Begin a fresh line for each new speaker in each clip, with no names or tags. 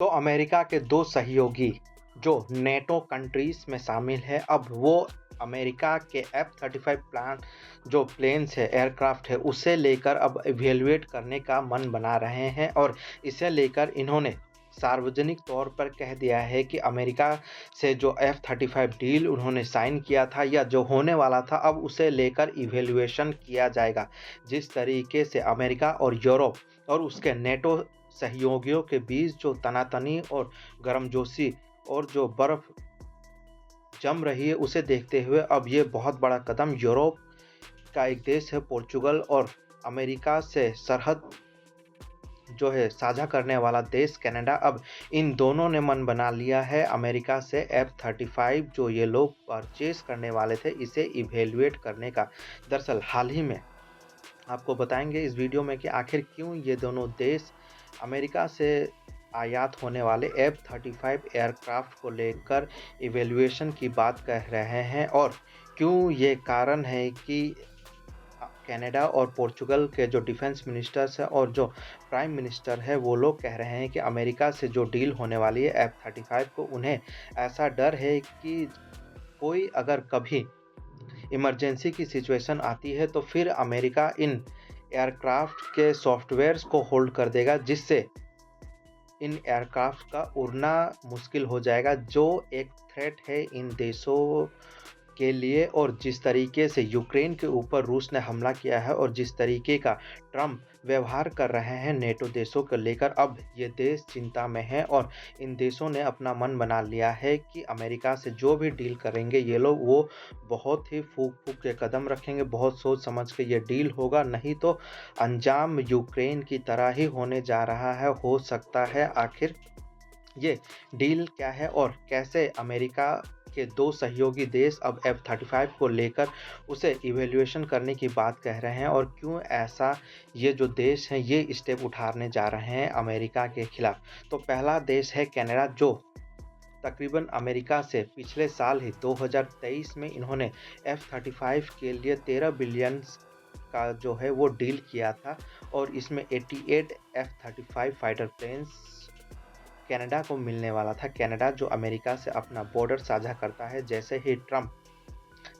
तो अमेरिका के 2 सहयोगी जो नेटो कंट्रीज़ में शामिल है, अब वो अमेरिका के F-35 जो प्लेन्स है, एयरक्राफ्ट है, उसे लेकर अब इवैल्यूएट करने का मन बना रहे हैं और इसे लेकर इन्होंने सार्वजनिक तौर पर कह दिया है कि अमेरिका से जो F-35 डील उन्होंने साइन किया था या जो होने वाला था, अब उसे लेकर इवैल्यूएशन किया जाएगा। जिस तरीके से अमेरिका और यूरोप और उसके नेटो सहयोगियों के बीच जो तनातनी और गर्मजोशी और जो बर्फ जम रही है, उसे देखते हुए अब ये बहुत बड़ा कदम यूरोप का एक देश है पोर्चुगल और अमेरिका से सरहद जो है साझा करने वाला देश कनाडा, अब इन दोनों ने मन बना लिया है अमेरिका से F-35 जो ये लोग परचेज़ करने वाले थे, इसे इवैल्यूएट करने का। दरअसल हाल ही में आपको बताएँगे इस वीडियो में कि आखिर क्यों ये दोनों देश अमेरिका से आयात होने वाले F-35 एयरक्राफ्ट को लेकर इवैल्यूएशन की बात कह रहे हैं और क्यों ये कारण है कि कनाडा और पोर्चुगल के जो डिफेंस मिनिस्टर्स हैं और जो प्राइम मिनिस्टर है, वो लोग कह रहे हैं कि अमेरिका से जो डील होने वाली है F-35 को, उन्हें ऐसा डर है कि कोई अगर कभी इमरजेंसी की सिचुएशन आती है तो फिर अमेरिका इन एयरक्राफ्ट के सॉफ्टवेयर्स को होल्ड कर देगा, जिससे इन एयरक्राफ्ट का उड़ना मुश्किल हो जाएगा, जो एक थ्रेट है इन देशों के लिए। और जिस तरीके से यूक्रेन के ऊपर रूस ने हमला किया है और जिस तरीके का ट्रंप व्यवहार कर रहे हैं नेटो देशों को लेकर, अब ये देश चिंता में है और इन देशों ने अपना मन बना लिया है कि अमेरिका से जो भी डील करेंगे ये लोग, वो बहुत ही फूँक-फूँक के कदम रखेंगे, बहुत सोच समझ के ये डील होगा, नहीं तो अंजाम यूक्रेन की तरह ही होने जा रहा है। हो सकता है आखिर ये डील क्या है और कैसे अमेरिका के 2 सहयोगी देश अब F-35 को लेकर उसे इवैल्यूएशन करने की बात कह रहे हैं और क्यों ऐसा ये जो देश हैं ये स्टेप उठाने जा रहे हैं अमेरिका के खिलाफ। तो पहला देश है कनाडा, जो तकरीबन अमेरिका से पिछले साल ही 2023 में इन्होंने F-35 के लिए 13 बिलियन का जो है वो डील किया था और इसमें 88 F-35 फाइटर प्लेन्स कनाडा को मिलने वाला था। कनाडा जो अमेरिका से अपना बॉर्डर साझा करता है, जैसे ही ट्रंप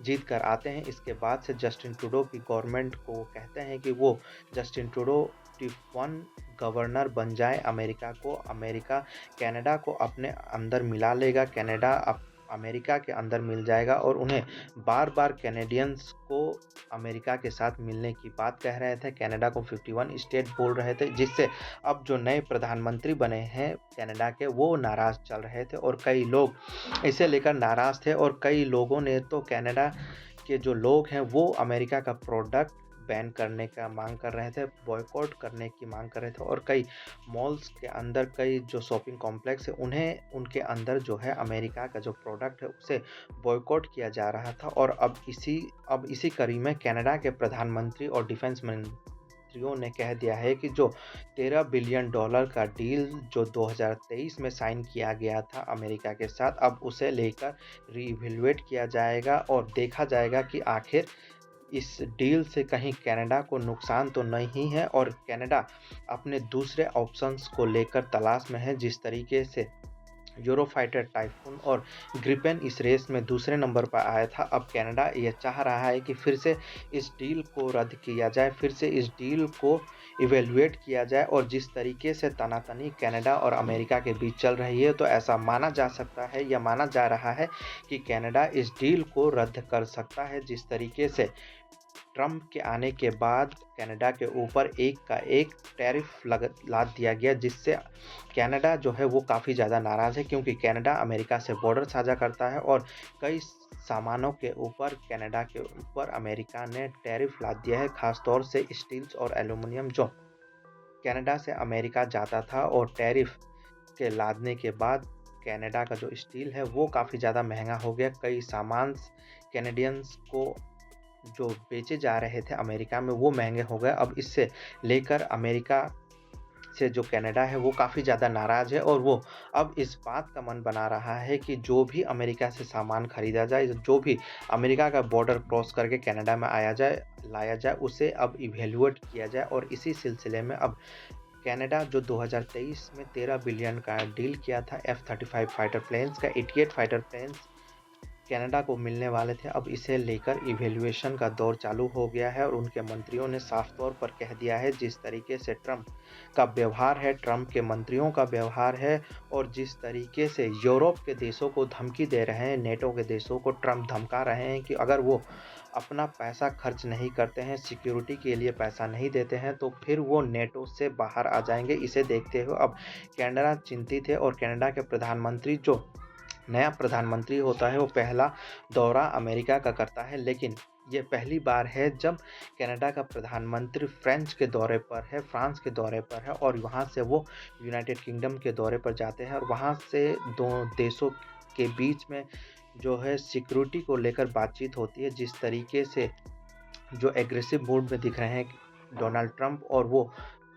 जीत कर आते हैं, इसके बाद से जस्टिन ट्रूडो की गवर्नमेंट को कहते हैं कि वो जस्टिन ट्रूडो टिप-1 गवर्नर बन जाए अमेरिका को। अमेरिका कनाडा को अपने अंदर मिला लेगा, कनाडा अमेरिका के अंदर मिल जाएगा और उन्हें बार-बार कैनेडियंस को अमेरिका के साथ मिलने की बात कह रहे थे। कनाडा को 51 स्टेट बोल रहे थे, जिससे अब जो नए प्रधानमंत्री बने हैं कनाडा के, वो नाराज़ चल रहे थे और कई लोग इसे लेकर नाराज़ थे और कई लोगों ने तो कनाडा के जो लोग हैं वो अमेरिका का प्रोडक्ट बैन करने का मांग कर रहे थे, बॉयकॉट करने की मांग कर रहे थे और कई मॉल्स के अंदर, कई जो शॉपिंग कॉम्प्लेक्स है, उन्हें उनके अंदर जो है अमेरिका का जो प्रोडक्ट है उसे बॉयकॉट किया जा रहा था। और अब इसी कड़ी में कनाडा के प्रधानमंत्री और डिफेंस मंत्रियों ने कह दिया है कि जो $13 बिलियन का डील जो 2023 में साइन किया गया था अमेरिका के साथ, अब उसे लेकर रीइवैल्यूएट किया जाएगा और देखा जाएगा कि आखिर इस डील से कहीं कनाडा को नुकसान तो नहीं है और कनाडा अपने दूसरे ऑप्शंस को लेकर तलाश में है। जिस तरीके से यूरोफाइटर टाइफून और ग्रिपेन इस रेस में दूसरे नंबर पर आया था, अब कनाडा ये चाह रहा है कि फिर से इस डील को रद्द किया जाए, फिर से इस डील को इवैल्यूएट किया जाए। और जिस तरीके से तनातनी कनाडा और अमेरिका के बीच चल रही है, तो ऐसा माना जा सकता है या माना जा रहा है कि कनाडा इस डील को रद्द कर सकता है। जिस तरीके से ट्रंप के आने के बाद कनाडा के ऊपर एक का एक टैरिफ लाद दिया गया, जिससे कनाडा जो है वो काफ़ी ज़्यादा नाराज़ है, क्योंकि कनाडा अमेरिका से बॉर्डर साझा करता है और कई सामानों के ऊपर कनाडा के ऊपर अमेरिका ने टैरिफ लाद दिया है, ख़ास तौर से स्टील्स और एल्युमिनियम जो कनाडा से अमेरिका जाता था, और टैरिफ के लादने के बाद कनाडा का जो स्टील है वो काफ़ी ज़्यादा महंगा हो गया। कई सामान कैनेडियंस को जो बेचे जा रहे थे अमेरिका में वो महंगे हो गए। अब इससे लेकर अमेरिका से जो कनाडा है वो काफ़ी ज़्यादा नाराज़ है और वो अब इस बात का मन बना रहा है कि जो भी अमेरिका से सामान खरीदा जाए, जो भी अमेरिका का बॉर्डर क्रॉस करके कनाडा में लाया जाए, उसे अब इवैल्यूएट किया जाए। और इसी सिलसिले में अब कनाडा जो 2023 में 13 बिलियन का डील किया था F-35 फाइटर प्लेन्स का, 88 फाइटर प्लेन्स कनाडा को मिलने वाले थे। अब इसे लेकर इवैल्यूएशन का दौर चालू हो गया है और उनके मंत्रियों ने साफ तौर पर कह दिया है, जिस तरीके से ट्रंप का व्यवहार है, ट्रंप के मंत्रियों का व्यवहार है और जिस तरीके से यूरोप के देशों को धमकी दे रहे हैं, नेटो के देशों को ट्रंप धमका रहे हैं कि अगर वो अपना पैसा खर्च नहीं करते हैं, सिक्योरिटी के लिए पैसा नहीं देते हैं, तो फिर वो नेटो से बाहर आ जाएंगे। इसे देखते हुए अब कनाडा चिंतित है और कनाडा के प्रधानमंत्री, जो नया प्रधानमंत्री होता है, वो पहला दौरा अमेरिका का करता है, लेकिन ये पहली बार है जब कनाडा का प्रधानमंत्री फ्रांस के दौरे पर है और वहाँ से वो यूनाइटेड किंगडम के दौरे पर जाते हैं और वहाँ से दो देशों के बीच में जो है सिक्योरिटी को लेकर बातचीत होती है। जिस तरीके से जो एग्रेसिव मूड में दिख रहे हैं डोनाल्ड ट्रंप, और वो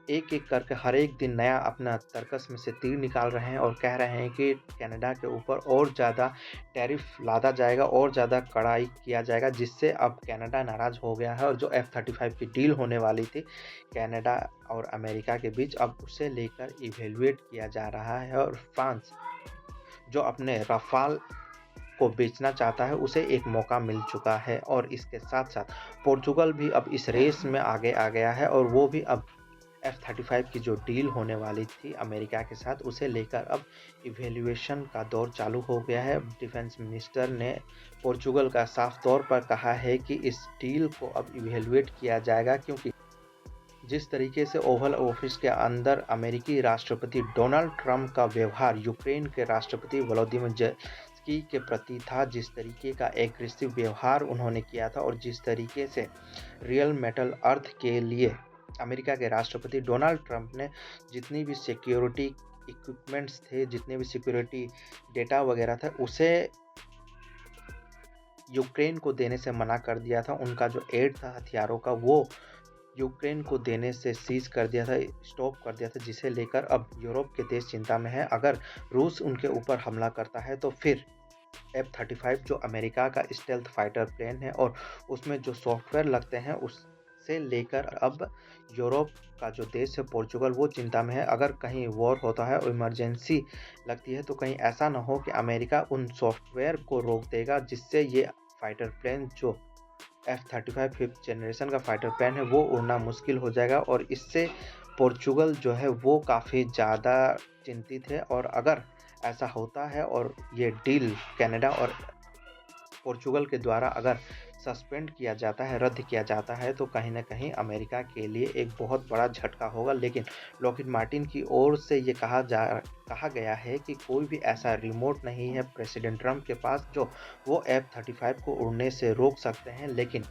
एक-एक करके हर एक दिन नया अपना तर्कस में से तीर निकाल रहे हैं और कह रहे हैं कि कनाडा के ऊपर और ज़्यादा टैरिफ लादा जाएगा और ज़्यादा कड़ाई किया जाएगा, जिससे अब कनाडा नाराज़ हो गया है और जो F-35 की डील होने वाली थी कनाडा और अमेरिका के बीच, अब उसे लेकर इवैल्यूएट किया जा रहा है। और फ्रांस जो अपने रफाल को बेचना चाहता है, उसे एक मौका मिल चुका है और इसके साथ-साथ पोर्चुगल भी अब इस रेस में आगे आ गया है और वो भी अब F-35 की जो डील होने वाली थी अमेरिका के साथ, उसे लेकर अब इवैल्यूएशन का दौर चालू हो गया है। डिफेंस मिनिस्टर ने पोर्चुगल का साफ तौर पर कहा है कि इस डील को अब इवैल्यूएट किया जाएगा, क्योंकि जिस तरीके से ओवल ऑफिस के अंदर अमेरिकी राष्ट्रपति डोनाल्ड ट्रंप का व्यवहार यूक्रेन के राष्ट्रपति वोलोदिमीर ज़ेलेंस्की के प्रति था, जिस तरीके का एग्रेसिव व्यवहार उन्होंने किया था और जिस तरीके से रियल मेटल अर्थ के लिए अमेरिका के राष्ट्रपति डोनाल्ड ट्रंप ने जितनी भी सिक्योरिटी इक्विपमेंट्स थे, जितने भी सिक्योरिटी डेटा वगैरह था, उसे यूक्रेन को देने से मना कर दिया था। उनका जो एड था हथियारों का, वो यूक्रेन को देने से सीज कर दिया था, स्टॉप कर दिया था, जिसे लेकर अब यूरोप के देश चिंता में है। अगर रूस उनके ऊपर हमला करता है तो फिर F-35 जो अमेरिका का स्टेल्थ फाइटर प्लेन है और उसमें जो सॉफ्टवेयर लगते हैं, उससे लेकर अब यूरोप का जो देश है पोर्चुगल, वो चिंता में है। अगर कहीं वॉर होता है और इमरजेंसी लगती है तो कहीं ऐसा ना हो कि अमेरिका उन सॉफ्टवेयर को रोक देगा, जिससे ये फाइटर प्लेन जो F-35 5th जनरेशन का फाइटर प्लेन है वो उड़ना मुश्किल हो जाएगा और इससे पोर्चुगल जो है वो काफ़ी ज़्यादा चिंतित है। और अगर ऐसा होता है और ये डील कनाडा और पोर्चुगल के द्वारा अगर सस्पेंड किया जाता है, रद्द किया जाता है, तो कहीं न कहीं अमेरिका के लिए एक बहुत बड़ा झटका होगा। लेकिन लॉकहीड मार्टिन की ओर से ये कहा गया है कि कोई भी ऐसा रिमोट नहीं है प्रेसिडेंट ट्रंप के पास जो वो F-35 को उड़ने से रोक सकते हैं। लेकिन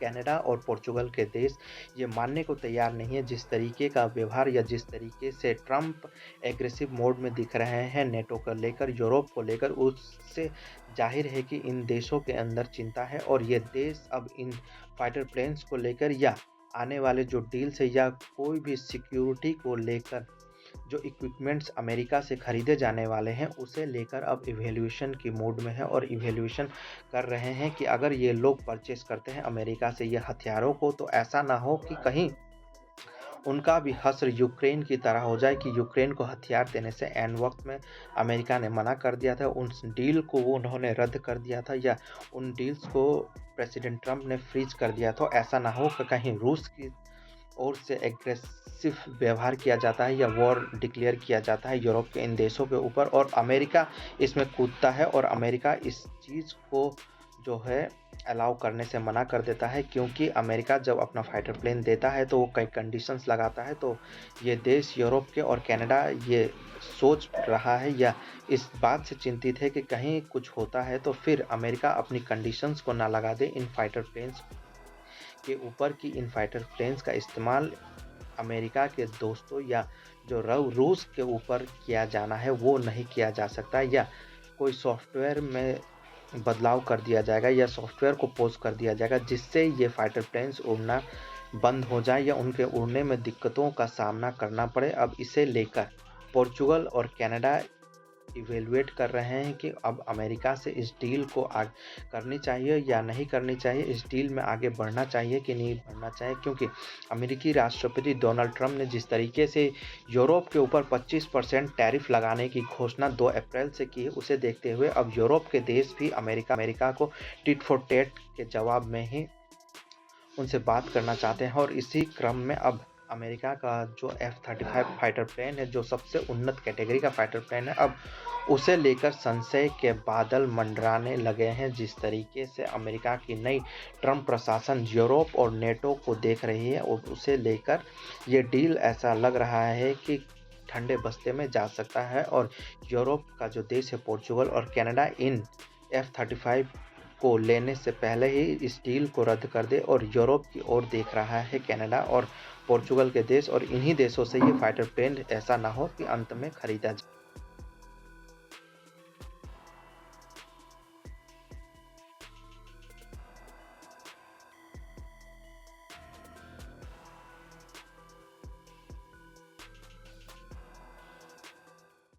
कनाडा और पोर्चुगल के देश ये मानने को तैयार नहीं है। जिस तरीके का व्यवहार या जिस तरीके से ट्रंप एग्रेसिव मोड में दिख रहे हैं नेटो को लेकर, यूरोप को लेकर, उससे जाहिर है कि इन देशों के अंदर चिंता है और ये देश अब इन फाइटर प्लेन्स को लेकर या आने वाले जो डील्स है या कोई भी सिक्योरिटी को लेकर जो इक्विपमेंट्स अमेरिका से खरीदे जाने वाले हैं, उसे लेकर अब इवैल्यूएशन की मूड में है और इवैल्यूएशन कर रहे हैं कि अगर ये लोग परचेस करते हैं अमेरिका से ये हथियारों को, तो ऐसा ना हो कि कहीं उनका भी हश्र यूक्रेन की तरह हो जाए कि यूक्रेन को हथियार देने से ऐन वक्त में अमेरिका ने मना कर दिया था, उन डील को वो उन्होंने रद्द कर दिया था या उन डील्स को प्रेसिडेंट ट्रंप ने फ्रीज कर दिया। तो ऐसा ना हो कि कहीं रूस की ओर से एग्रेसिव व्यवहार किया जाता है या वॉर डिक्लेयर किया जाता है यूरोप के इन देशों के ऊपर और अमेरिका इसमें कूदता है और अमेरिका इस चीज़ को जो है अलाउ करने से मना कर देता है, क्योंकि अमेरिका जब अपना फाइटर प्लेन देता है तो वो कई कंडीशंस लगाता है। तो ये देश यूरोप के और कनाडा ये सोच रहा है या इस बात से चिंतित है कि कहीं कुछ होता है तो फिर अमेरिका अपनी कंडीशंस को ना लगा दे इन फाइटर प्लेन्स के ऊपर कि इन फाइटर प्लेन्स का इस्तेमाल अमेरिका के दोस्तों या जो रूस के ऊपर किया जाना है वो नहीं किया जा सकता, या कोई सॉफ्टवेयर में बदलाव कर दिया जाएगा या सॉफ्टवेयर को पोज कर दिया जाएगा जिससे ये फाइटर प्लेन्स उड़ना बंद हो जाए या उनके उड़ने में दिक्कतों का सामना करना पड़े। अब इसे लेकर पोर्चुगल और कनाडा इवेलुएट कर रहे हैं कि अब अमेरिका से इस डील को करनी चाहिए या नहीं करनी चाहिए, इस डील में आगे बढ़ना चाहिए कि नहीं बढ़ना चाहिए, क्योंकि अमेरिकी राष्ट्रपति डोनाल्ड ट्रंप ने जिस तरीके से यूरोप के ऊपर 25% टैरिफ लगाने की घोषणा 2 अप्रैल से की है, उसे देखते हुए अब यूरोप के देश भी अमेरिका को टिट फॉर टैट के जवाब में ही उनसे बात करना चाहते हैं। और इसी क्रम में अब अमेरिका का जो F-35 फाइटर प्लेन है, जो सबसे उन्नत कैटेगरी का फाइटर प्लेन है, अब उसे लेकर संशय के बादल मंडराने लगे हैं। जिस तरीके से अमेरिका की नई ट्रंप प्रशासन यूरोप और नेटो को देख रही है और उसे लेकर ये डील ऐसा लग रहा है कि ठंडे बस्ते में जा सकता है और यूरोप का जो देश है पोर्चुगल और कनाडा इन F-35 को लेने से पहले ही इस डील को रद्द कर दे और यूरोप की ओर देख रहा है कनाडा और पोर्चुगल के देश, और इन्हीं देशों से ये फाइटर प्लेन ऐसा ना हो कि अंत में खरीदा जाए।